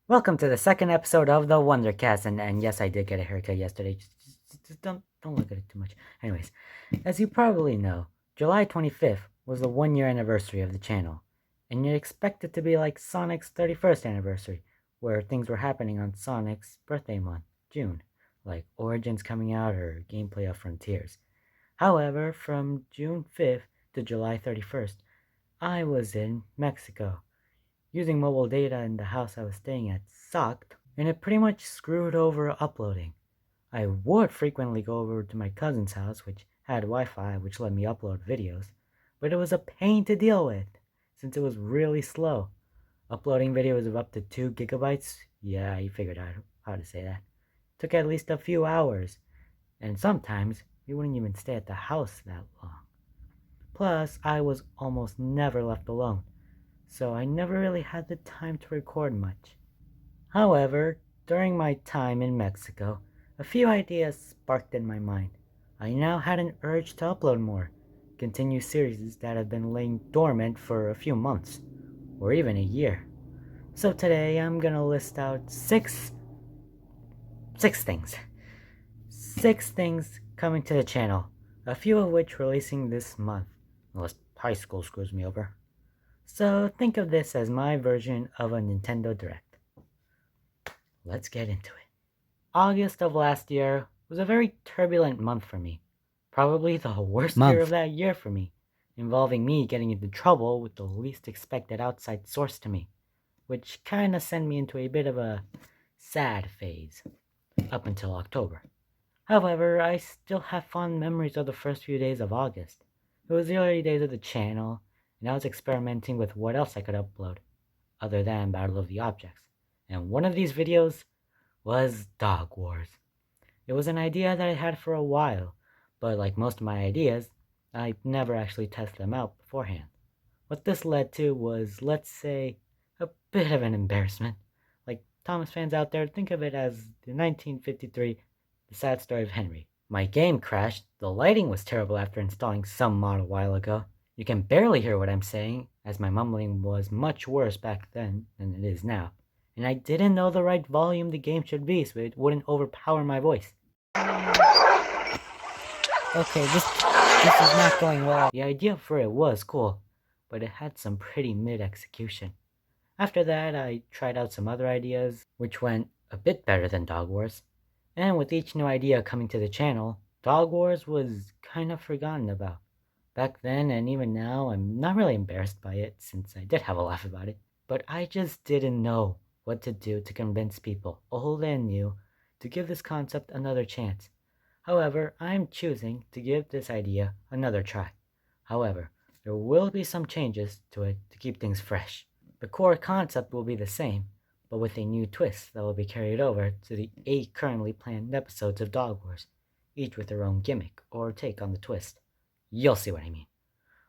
Welcome to the second episode of the Wondercast, and yes, I did get a haircut yesterday. Just don't look at it too much. Anyways, as you probably know, July 25th was the 1 year anniversary of the channel, and you'd expect it to be like Sonic's 31st anniversary, where things were happening on Sonic's birthday month, June, like Origins coming out or gameplay of Frontiers. However, from June 5th to July 31st, I was in Mexico. Using mobile data in the house I was staying at sucked, and it pretty much screwed over uploading. I would frequently go over to my cousin's house, which had Wi-Fi, which let me upload videos, but it was a pain to deal with, since it was really slow. Uploading videos of up to 2 gigabytes, yeah, you figured out how to say that, took at least a few hours, and sometimes we wouldn't even stay at the house that long. Plus, I was almost never left alone, so I never really had the time to record much. However, during my time in Mexico, a few ideas sparked in my mind. I now had an urge to upload more, continue series that had been laying dormant for a few months, or even a year. So today I'm gonna list out six things. Six things coming to the channel, a few of which releasing this month, unless high school screws me over. So think of this as my version of a Nintendo Direct. Let's get into it. August of last year was a very turbulent month for me. Probably the worst year of that year for me, involving me getting into trouble with the least expected outside source to me, which kinda sent me into a bit of a sad phase, up until October. However, I still have fond memories of the first few days of August. It was the early days of the channel, and I was experimenting with what else I could upload, other than Battle of the Objects. And one of these videos was Dog Wars. It was an idea that I had for a while, but like most of my ideas, I never actually tested them out beforehand. What this led to was, let's say, a bit of an embarrassment. Like Thomas fans out there, think of it as the 1953 The Sad Story of Henry. My game crashed, the lighting was terrible after installing some mod a while ago. You can barely hear what I'm saying, as my mumbling was much worse back then than it is now. And I didn't know the right volume the game should be so it wouldn't overpower my voice. Okay, this is not going well. The idea for it was cool, but it had some pretty mid execution. After that, I tried out some other ideas, which went a bit better than Dog Wars. And with each new idea coming to the channel, Dog Wars was kind of forgotten about. Back then and even now, I'm not really embarrassed by it since I did have a laugh about it, but I just didn't know what to do to convince people, old and new, to give this concept another chance. However, I'm choosing to give this idea another try. However, there will be some changes to it to keep things fresh. The core concept will be the same, but with a new twist that will be carried over to the 8 currently planned episodes of Dog Wars, each with their own gimmick or take on the twist. You'll see what I mean.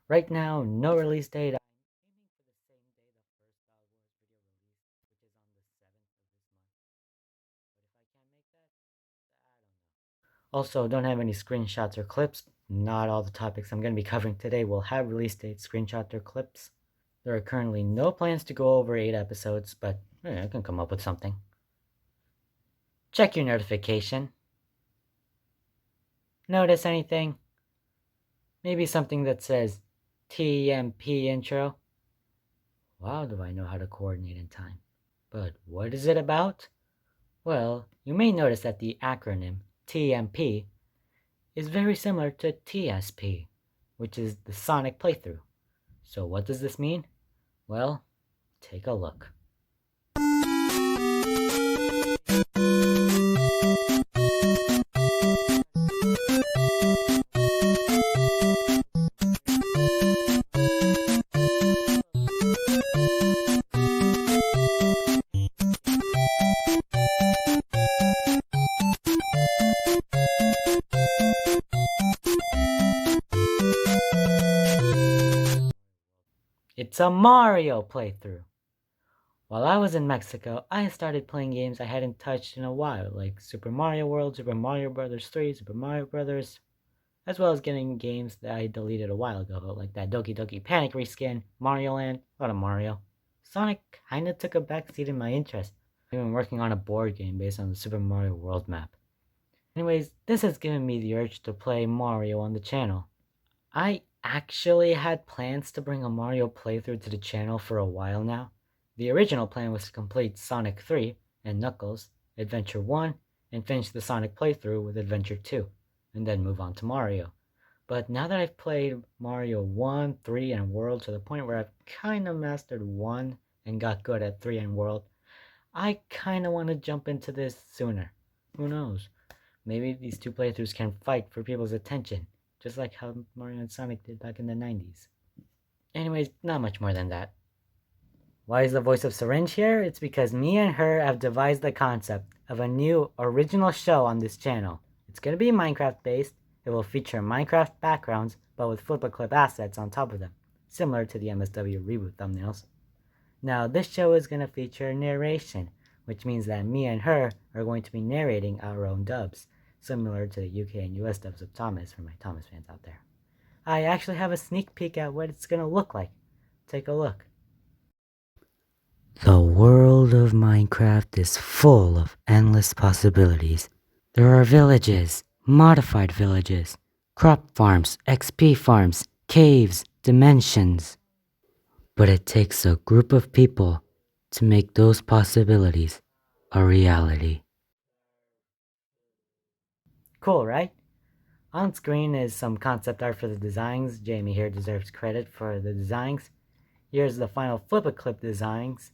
Right now, no release date. I'm aiming for the same day the first Dog Wars video released, which is on the 7th of this month. But if I can't make that, I don't know. Also, don't have any screenshots or clips. Not all the topics I'm going to be covering today will have release dates, screenshots, or clips. There are currently no plans to go over 8 episodes, but I can come up with something. Check your notification. Notice anything? Maybe something that says TMP intro. Wow, do I know how to coordinate in time. But what is it about? Well, you may notice that the acronym TMP is very similar to TSP, which is the Sonic playthrough. So what does this mean? Well, take a look. It's a Mario playthrough. While I was in Mexico, I started playing games I hadn't touched in a while, like Super Mario World, Super Mario Bros. 3, Super Mario Bros., as well as getting games that I deleted a while ago, like that Doki Doki Panic reskin, Mario Land, a lot of Mario. Sonic kinda took a backseat in my interest, I've been working on a board game based on the Super Mario World map. Anyways, this has given me the urge to play Mario on the channel. I actually had plans to bring a Mario playthrough to the channel for a while now. The original plan was to complete Sonic 3 and Knuckles, Adventure 1, and finish the Sonic playthrough with Adventure 2, and then move on to Mario. But now that I've played Mario 1, 3, and World to the point where I've kind of mastered 1 and got good at 3 and World, I kind of want to jump into this sooner. Who knows? Maybe these two playthroughs can fight for people's attention, just like how Mario and Sonic did back in the 90s. Anyways, not much more than that. Why is the voice of Syringe here? It's because me and her have devised the concept of a new original show on this channel. It's going to be Minecraft based. It will feature Minecraft backgrounds, but with flip-a-clip assets on top of them, similar to the MSW reboot thumbnails. Now, this show is going to feature narration, which means that me and her are going to be narrating our own dubs, similar to the UK and US dubs of Thomas for my Thomas fans out there. I actually have a sneak peek at what it's going to look like. Take a look. The world of Minecraft is full of endless possibilities. There are villages, modified villages, crop farms, XP farms, caves, dimensions. But it takes a group of people to make those possibilities a reality. Cool, right? On screen is some concept art for the designs. Jamie here deserves credit for the designs. Here's the final flip-a-clip designs.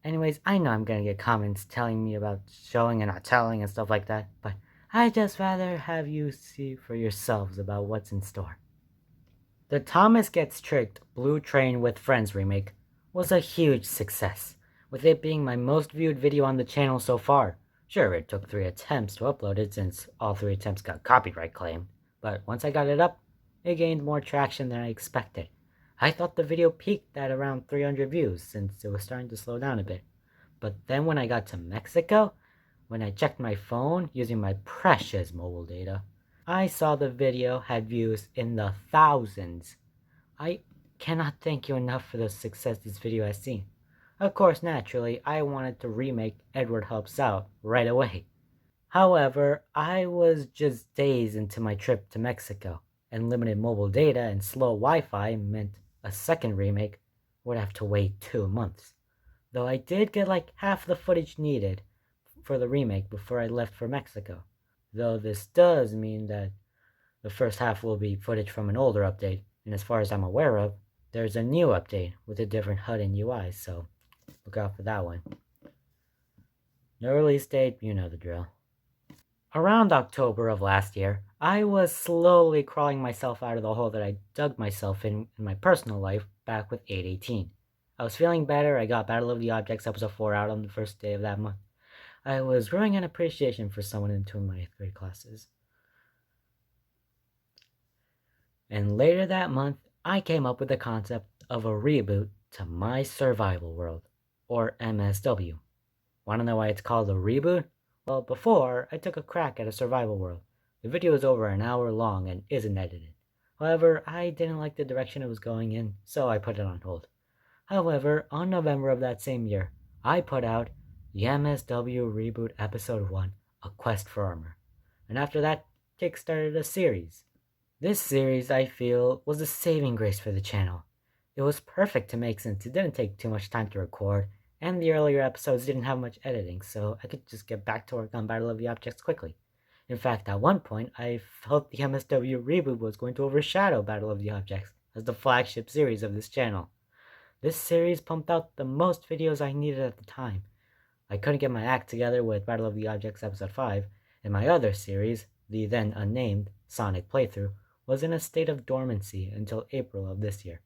Anyways, I know I'm gonna get comments telling me about showing and not telling and stuff like that, but I'd just rather have you see for yourselves about what's in store. The Thomas Gets Tricked Blue Train with Friends remake was a huge success, with it being my most viewed video on the channel so far. Sure, it took 3 attempts to upload it since all 3 attempts got copyright claimed, but once I got it up, it gained more traction than I expected. I thought the video peaked at around 300 views since it was starting to slow down a bit. But then when I got to Mexico, when I checked my phone using my precious mobile data, I saw the video had views in the thousands. I cannot thank you enough for the success this video has seen. Of course, naturally, I wanted to remake Edward Helps Out right away. However, I was just days into my trip to Mexico, and limited mobile data and slow Wi-Fi meant a second remake would have to wait 2 months. Though I did get like half the footage needed for the remake before I left for Mexico. Though this does mean that the first half will be footage from an older update, and as far as I'm aware of, there's a new update with a different HUD and UI, so look out for that one. No release date, you know the drill. Around October of last year, I was slowly crawling myself out of the hole that I dug myself in my personal life back with 818. I was feeling better. I got Battle of the Objects episode 4 out on the first day of that month. I was growing an appreciation for someone in 2 of my 8th grade classes. And later that month, I came up with the concept of a reboot to My Survival World, or MSW. Want to know why it's called a reboot? Well, before, I took a crack at a survival world. The video is over an hour long and isn't edited. However, I didn't like the direction it was going in, so I put it on hold. However, on November of that same year, I put out the MSW Reboot Episode 1, A Quest for Armor. And after that, kickstarted a series. This series, I feel, was a saving grace for the channel. It was perfect to make since it didn't take too much time to record, and the earlier episodes didn't have much editing, so I could just get back to work on Battle of the Objects quickly. In fact, at one point, I felt the MSW reboot was going to overshadow Battle of the Objects as the flagship series of this channel. This series pumped out the most videos I needed at the time. I couldn't get my act together with Battle of the Objects Episode 5, and my other series, the then unnamed Sonic playthrough, was in a state of dormancy until April of this year.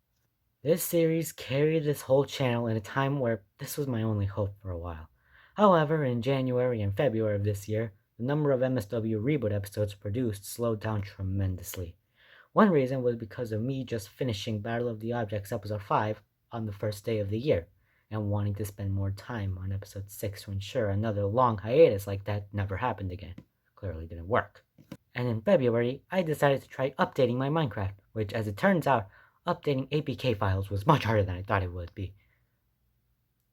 This series carried this whole channel in a time where this was my only hope for a while. However, in January and February of this year, the number of MSW reboot episodes produced slowed down tremendously. One reason was because of me just finishing Battle of the Objects Episode 5 on the first day of the year, and wanting to spend more time on Episode 6 to ensure another long hiatus like that never happened again. Clearly didn't work. And in February, I decided to try updating my Minecraft, which, as it turns out, updating APK files was much harder than I thought it would be.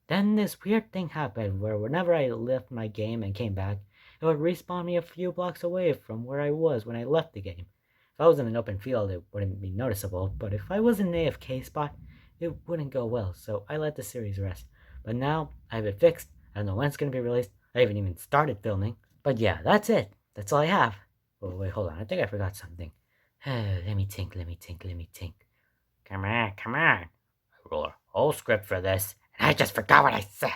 Then this weird thing happened where whenever I left my game and came back, it would respawn me a few blocks away from where I was when I left the game. If I was in an open field, it wouldn't be noticeable, but if I was in an AFK spot, it wouldn't go well, so I let the series rest. But now, I have it fixed, I don't know when it's going to be released, I haven't even started filming. But yeah, that's it. That's all I have. Oh, wait, hold on, I think I forgot something. Let me think. Come on. I wrote a whole script for this, and I just forgot what I said.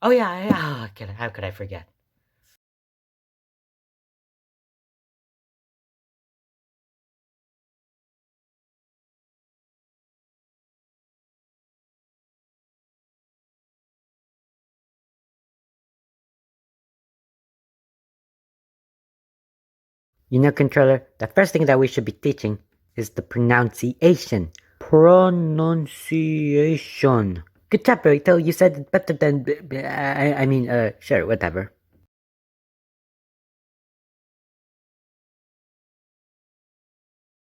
Oh yeah, how could I forget? You know, controller, the first thing that we should be teaching is the pronunciation. Pronunciation. Good job, Burrito. You said it better than. Sure, whatever.